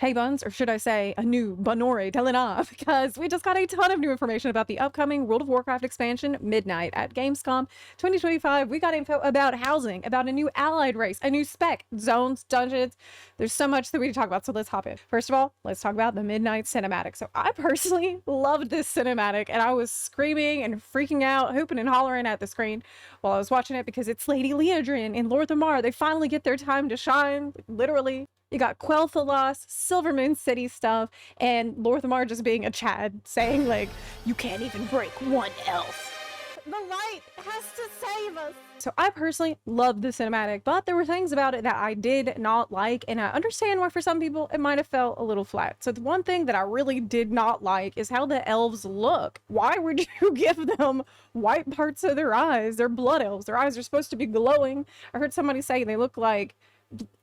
Hey Buns, or should I say a new Banore Telena, because we just got a ton of new information about the upcoming World of Warcraft expansion, Midnight, at Gamescom 2025. We got info about housing, about a new allied race, a new spec, zones, dungeons. There's so much that we need to talk about, so let's hop in. First of all, let's talk about the Midnight cinematic. So I personally loved this cinematic, and I was screaming and freaking out, hooping and hollering at the screen while I was watching it because it's Lady Liadrin and Lord Thamar. They finally get their time to shine, literally. You got Quel'Thalas, Silvermoon City stuff, and Lord Thamar just being a Chad, saying like, you can't even break one elf. The light has to save us. So I personally loved the cinematic, but there were things about it that I did not like, and I understand why for some people it might have felt a little flat. So the one thing that I really did not like is how the elves look. Why would you give them white parts of their eyes? They're blood elves. Their eyes are supposed to be glowing. I heard somebody say they look like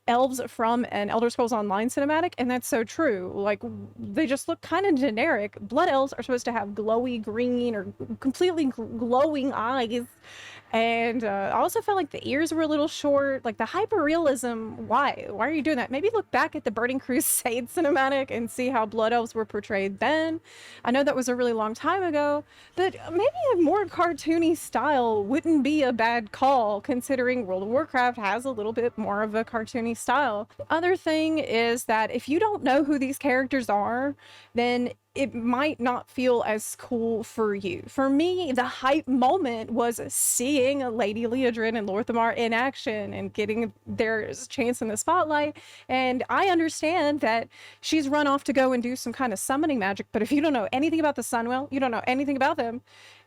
elves from an Elder Scrolls Online cinematic, and that's so true. Like, they just look kind of generic. Blood elves are supposed to have glowy green or completely glowing eyes, and I also felt like the ears were a little short. Like, the hyper-realism, why are you doing that? Maybe look back at the Burning Crusade cinematic and see how blood elves were portrayed then. I know that was a really long time ago, but maybe a more cartoony style wouldn't be a bad call, considering World of Warcraft has a little bit more of a cartoony style. The other thing is that if you don't know who these characters are, then it might not feel as cool for you. For me, the hype moment was seeing Lady Liadrin and Lord Thamar in action and getting their chance in the spotlight. And I understand that she's run off to go and do some kind of summoning magic, but if you don't know anything about the Sunwell, you don't know anything about them,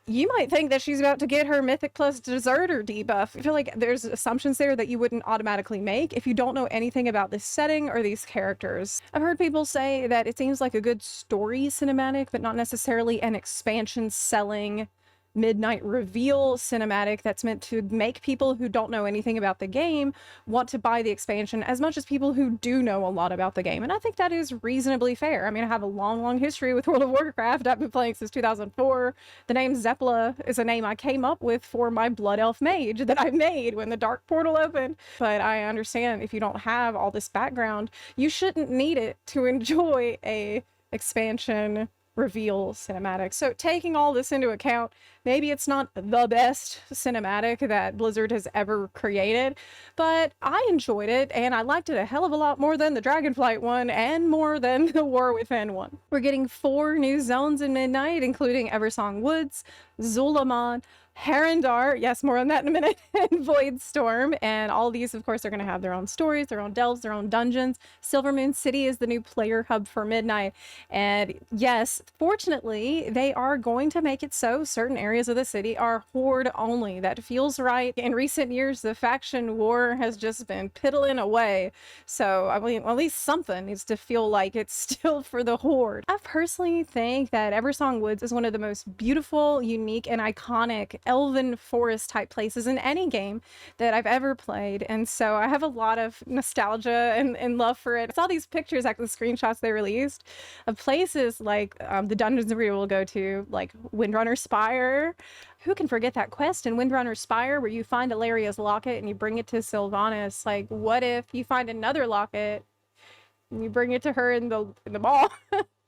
you might think that she's about to get her Mythic Plus Deserter debuff. I feel like there's assumptions there that you wouldn't automatically make if you don't know anything about this setting or these characters. I've heard people say that it seems like a good story cinematic, but not necessarily an expansion selling midnight reveal cinematic that's meant to make people who don't know anything about the game want to buy the expansion as much as people who do know a lot about the game. And I think that is reasonably fair. I mean, I have a long history with World of Warcraft. I've been playing since 2004. The name Zepla is a name I came up with for my Blood Elf mage that I made when the Dark Portal opened. But I understand if you don't have all this background, you shouldn't need it to enjoy a expansion reveal cinematic. So taking all this into account, maybe it's not the best cinematic that Blizzard has ever created, but I enjoyed it, and I liked it a hell of a lot more than the Dragonflight one and more than the War Within one. We're getting 4 new zones in Midnight, including Eversong Woods, Zul'Aman, Harrendar, yes, more on that in a minute, and Voidstorm, and all these, of course, are going to have their own stories, their own delves, their own dungeons. Silvermoon City is the new player hub for Midnight, and yes, fortunately, they are going to make it so certain areas of the city are horde only. That feels right. In recent years, the faction war has just been piddling away, so I mean, at least something needs to feel like it's still for the horde. I personally think that Eversong Woods is one of the most beautiful, unique, and iconic elven forest type places in any game that I've ever played, and so I have a lot of nostalgia and love for it. I saw these pictures, like the screenshots they released, of places like the dungeons we will go to, like Windrunner Spire. Who can forget that quest in Windrunner Spire where you find Alaria's locket and you bring it to Sylvanas? Like, what if you find another locket and you bring it to her in the mall?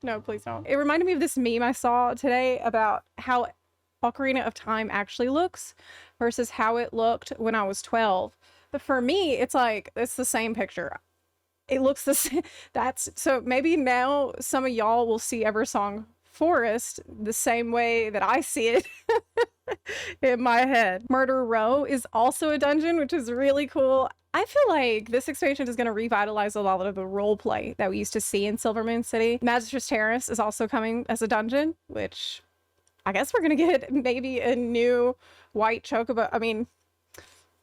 No, please don't. It reminded me of this meme I saw today about how Ocarina of Time actually looks versus how it looked when I was 12. But for me, it's like, it's the same picture. It looks the same. That's so maybe now some of y'all will see Eversong Forest the same way that I see it in my head. Murder Row is also a dungeon, which is really cool. I feel like this expansion is going to revitalize a lot of the roleplay that we used to see in Silvermoon City. Magistress Terrace is also coming as a dungeon, which I guess we're gonna get maybe a new white chocobo,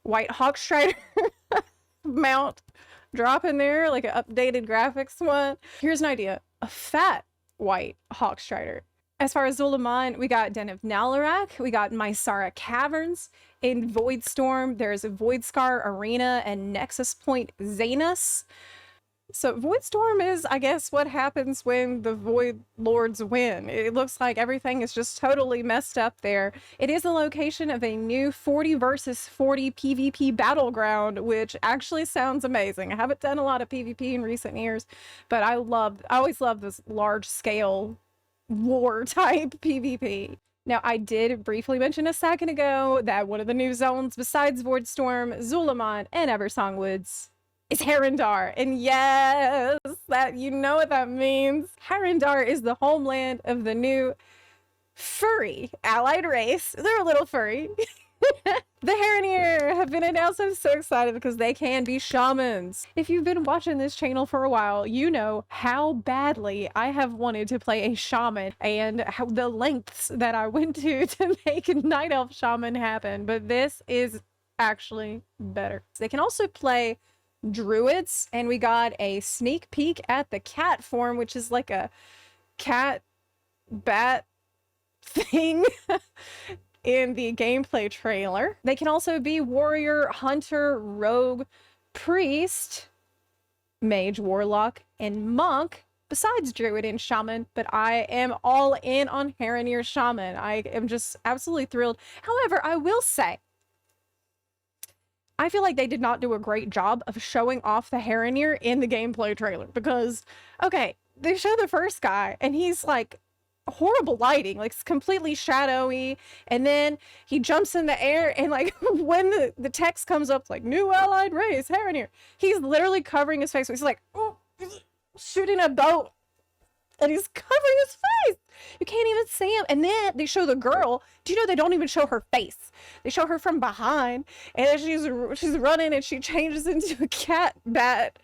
white Hawkstrider mount drop in there, like an updated graphics one. Here's an idea, a fat white Hawkstrider. As far as Zul'Aman, we got Den of Nalarak, we got Mysara Caverns. In Voidstorm, there's a Voidscar Arena and Nexus Point Zanus. So Void Storm is, I guess, what happens when the Void Lords win. It looks like everything is just totally messed up there. It is the location of a new 40 versus 40 PvP battleground, which actually sounds amazing. I haven't done a lot of PvP in recent years, but I always love this large scale war type PvP. Now, I did briefly mention a second ago that one of the new zones besides Voidstorm, Zulamont, and Eversong Woods is Harrendar. And yes, that you know what that means. Harrendar is the homeland of the new furry allied race. They're a little furry. The Harrenir have been announced. I'm so excited because they can be shamans. If you've been watching this channel for a while, you know how badly I have wanted to play a shaman and how the lengths that I went to make a night elf shaman happen. But this is actually better. They can also play druids, and we got a sneak peek at the cat form, which is like a cat bat thing in the gameplay trailer. They can also be warrior, hunter, rogue, priest, mage, warlock, and monk, besides druid and shaman, but I am all in on Harrenir shaman. I am just absolutely thrilled. However, I will say, I feel like they did not do a great job of showing off the Harrenir in the gameplay trailer because, okay, they show the first guy and he's like horrible lighting, like it's completely shadowy, and then he jumps in the air and like when the text comes up like new allied race Harrenir, he's literally covering his face. So he's like shooting a boat and he's covering his face. You can't even see him. And then they show the girl. Do you know they don't even show her face? They show her from behind, and then she's running and she changes into a cat bat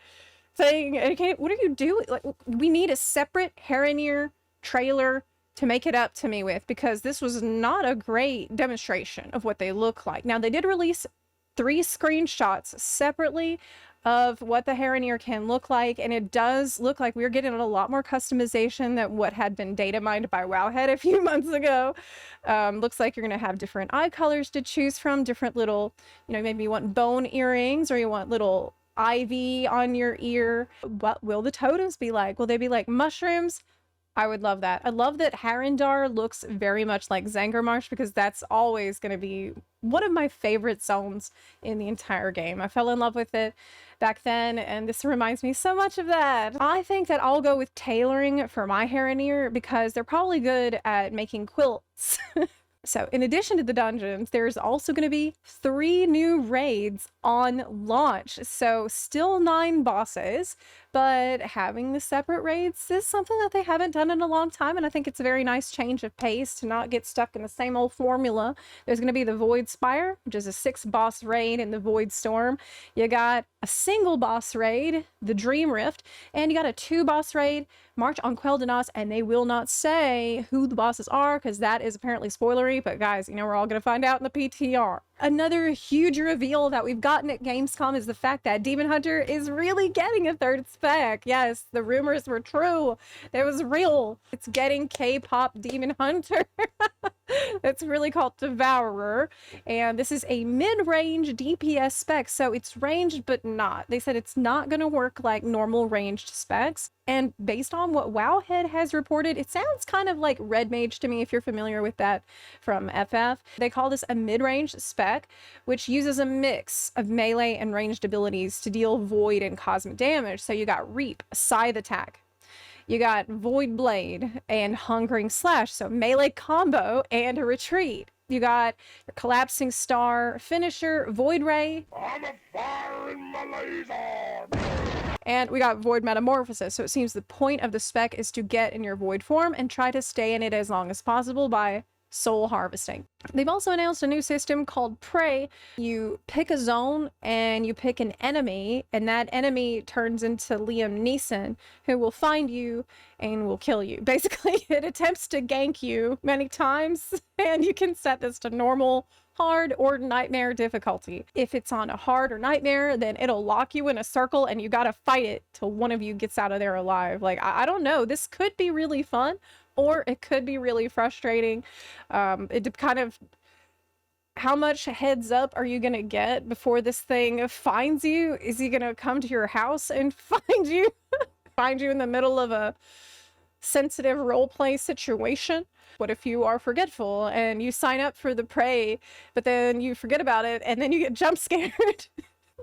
thing. And what are you doing? Like, we need a separate Harrenir trailer to make it up to me with, because this was not a great demonstration of what they look like. Now, they did release 3 screenshots separately of what the Harrenir can look like, and it does look like we're getting a lot more customization than what had been data mined by Wowhead a few months ago. Looks like you're going to have different eye colors to choose from, different little, you know, maybe you want bone earrings or you want little ivy on your ear. What will the totems be like? Will they be like mushrooms? I would love that. I love that Harrendar looks very much like Zangarmarsh, because that's always going to be one of my favorite zones in the entire game. I fell in love with it back then, and this reminds me so much of that. I think that I'll go with tailoring for my Harrenir because they're probably good at making quilts. So in addition to the dungeons, there's also going to be 3 new raids on launch. So still 9 bosses, but having the separate raids is something that they haven't done in a long time. And I think it's a very nice change of pace to not get stuck in the same old formula. There's going to be the Void Spire, which is a 6 boss raid in the Void Storm. You got a single boss raid, the Dream Rift, and you got a 2 boss raid, March on Quel'Danas, and they will not say who the bosses are because that is apparently spoilery, but guys, you know, we're all going to find out in the PTR. Another huge reveal that we've gotten at Gamescom is the fact that Demon Hunter is really getting a 3rd spec. Yes, the rumors were true. It was real. It's getting K-pop Demon Hunter. It's really called Devourer, and this is a mid-range DPS spec, so it's ranged but not. They said it's not going to work like normal ranged specs, and based on what Wowhead has reported, it sounds kind of like Red Mage to me, if you're familiar with that from FF. They call this a mid-range spec, which uses a mix of melee and ranged abilities to deal void and cosmic damage. So you got Reap, Scythe Attack, you got Void Blade and Hungering Slash, so melee combo and a retreat. You got your Collapsing Star finisher, Void Ray. I'm a fire in my laser. And we got Void Metamorphosis, so it seems the point of the spec is to get in your Void form and try to stay in it as long as possible by soul harvesting. They've also announced a new system called Prey. You pick a zone and you pick an enemy, and that enemy turns into Liam Neeson, who will find you and will kill you. Basically, it attempts to gank you many times, and you can set this to normal, hard, or nightmare difficulty. If it's on a hard or nightmare, then it'll lock you in a circle and you gotta fight it till one of you gets out of there alive. Like, I don't know, this could be really fun, or it could be really frustrating. It kind of How much heads up are you gonna get before this thing finds you? Is he gonna come to your house and find you? Find you in the middle of a sensitive roleplay situation? What if you are forgetful and you sign up for the prey, but then you forget about it and then you get jump scared?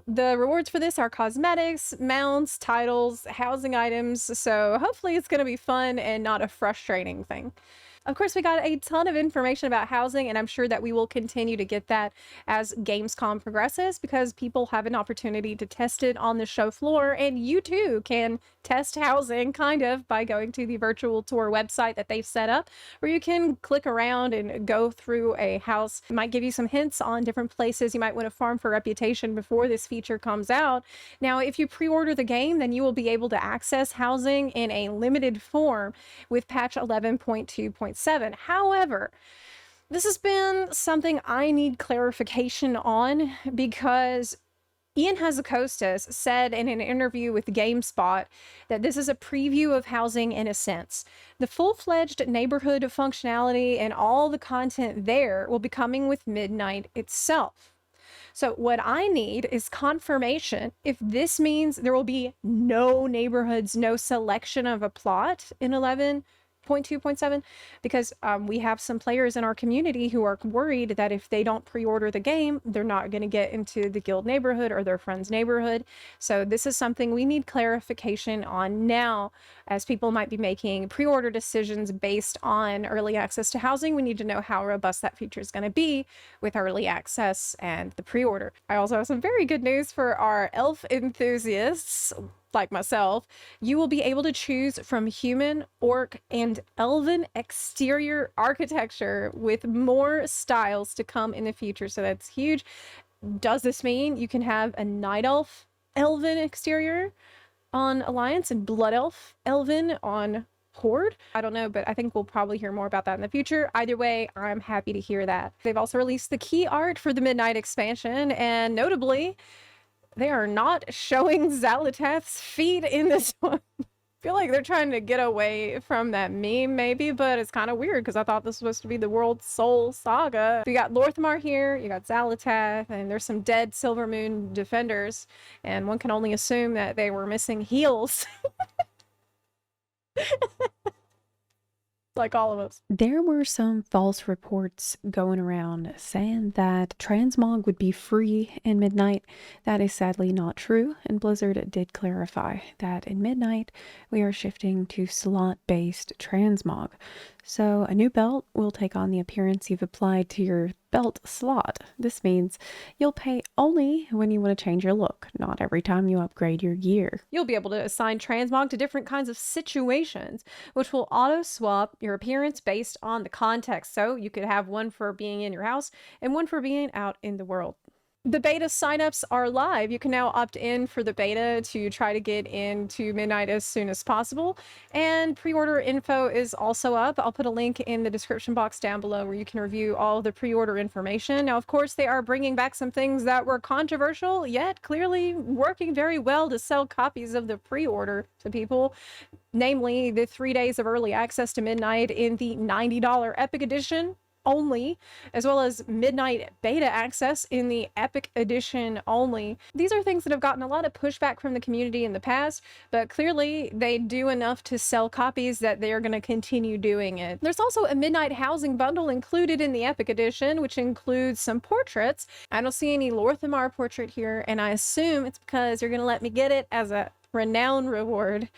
The rewards for this are cosmetics, mounts, titles, housing items, so hopefully it's going to be fun and not a frustrating thing. Of course, we got a ton of information about housing, and I'm sure that we will continue to get that as Gamescom progresses, because people have an opportunity to test it on the show floor, and you too can test housing kind of by going to the virtual tour website that they've set up, where you can click around and go through a house. It might give you some hints on different places you might want to farm for reputation before this feature comes out. Now, if you pre-order the game, then you will be able to access housing in a limited form with patch 11.2.7. However, this has been something I need clarification on, because Ian Hazzikostas said in an interview with GameSpot that this is a preview of housing in a sense. The full-fledged neighborhood functionality and all the content there will be coming with Midnight itself. So what I need is confirmation if this means there will be no neighborhoods, no selection of a plot in 11.2.7, because we have some players in our community who are worried that if they don't pre-order the game, they're not going to get into the guild neighborhood or their friend's neighborhood. So this is something we need clarification on now, as people might be making pre-order decisions based on early access to housing. We need to know how robust that feature is going to be with early access and the pre-order. I also have some very good news for our elf enthusiasts like myself. You will be able to choose from human, orc, and elven exterior architecture, with more styles to come in the future. So that's huge. Does this mean you can have a night elf elven exterior on Alliance and blood elf elven on Horde? I don't know, but I think we'll probably hear more about that in the future. Either way, I'm happy to hear that. They've also released the key art for the Midnight expansion, and notably, they are not showing Xal'atath's feet in this one. I feel like they're trying to get away from that meme, maybe, but it's kind of weird because I thought this was supposed to be the World's Soul Saga. We got Lorthmar here, you got Xal'atath, and there's some dead Silvermoon defenders, and one can only assume that they were missing heels. Like all of us. There were some false reports going around saying that transmog would be free in Midnight. That is sadly not true, and Blizzard did clarify that in Midnight we are shifting to slot-based transmog. So a new belt will take on the appearance you've applied to your belt slot. This means you'll pay only when you want to change your look, not every time you upgrade your gear. You'll be able to assign transmog to different kinds of situations, which will auto swap your appearance based on the context. So you could have one for being in your house and one for being out in the world. The beta signups are live. You can now opt in for the beta to try to get into Midnight as soon as possible. And pre-order info is also up. I'll put a link in the description box down below where you can review all the pre-order information. Now, of course, they are bringing back some things that were controversial, yet clearly working very well to sell copies of the pre-order to people. Namely, the 3 days of early access to Midnight in the $90 Epic Edition only, as well as Midnight beta access in the Epic Edition only. These are things that have gotten a lot of pushback from the community in the past, but clearly they do enough to sell copies that they are going to continue doing it. There's also a Midnight housing bundle included in the Epic Edition, which includes some portraits. I don't see any Lorthmar portrait here, and I assume it's because you're going to let me get it as a renown reward.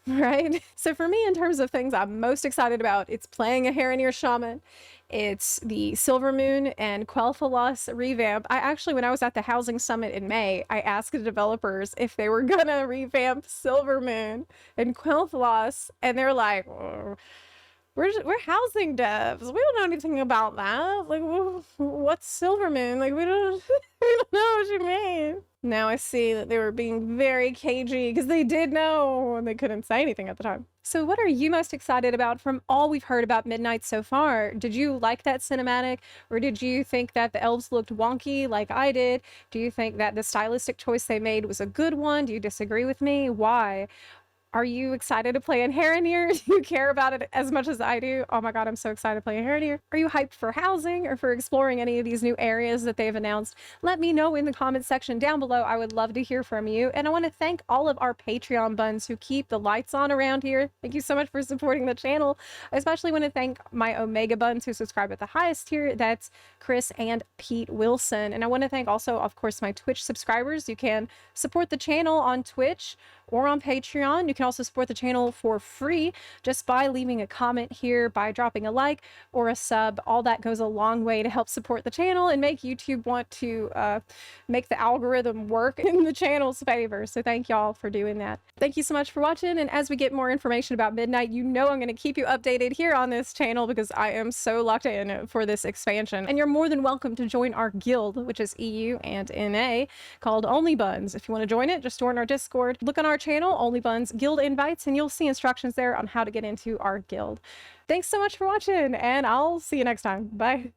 Right? So for me, in terms of things I'm most excited about, it's playing a Haranir Shaman. It's the Silvermoon and Quel'Thalas revamp. I actually, when I was at the Housing Summit in May, I asked the developers if they were gonna revamp Silvermoon and Quel'Thalas, and they're like, oh, we're housing devs. We don't know anything about that. Like, what's Silvermoon? Like, we don't know what you mean. Now I see that they were being very cagey because they did know and they couldn't say anything at the time. So what are you most excited about from all we've heard about Midnight so far? Did you like that cinematic, or did you think that the elves looked wonky like I did? Do you think that the stylistic choice they made was a good one? Do you disagree with me? Why? Are you excited to play in Harrenir? Do you care about it as much as I do? Oh my god, I'm so excited to play in Harrenir. Are you hyped for housing or for exploring any of these new areas that they've announced? Let me know in the comments section down below. I would love to hear from you. And I want to thank all of our Patreon buns who keep the lights on around here. Thank you so much for supporting the channel. I especially want to thank my Omega buns who subscribe at the highest tier. That's Chris and Pete Wilson. And I want to thank also, of course, my Twitch subscribers. You can support the channel on Twitch or on Patreon. You can also support the channel for free just by leaving a comment here, by dropping a like or a sub. All that goes a long way to help support the channel and make YouTube want to make the algorithm work in the channel's favor. So thank y'all for doing that. Thank you so much for watching. And as we get more information about Midnight, you know I'm going to keep you updated here on this channel because I am so locked in for this expansion. And you're more than welcome to join our guild, which is EU and NA, called Only Buns. If you want to join it, just join our Discord. Look on our channel, Only Buns Guild Invites, and you'll see instructions there on how to get into our guild. Thanks so much for watching, and I'll see you next time. Bye.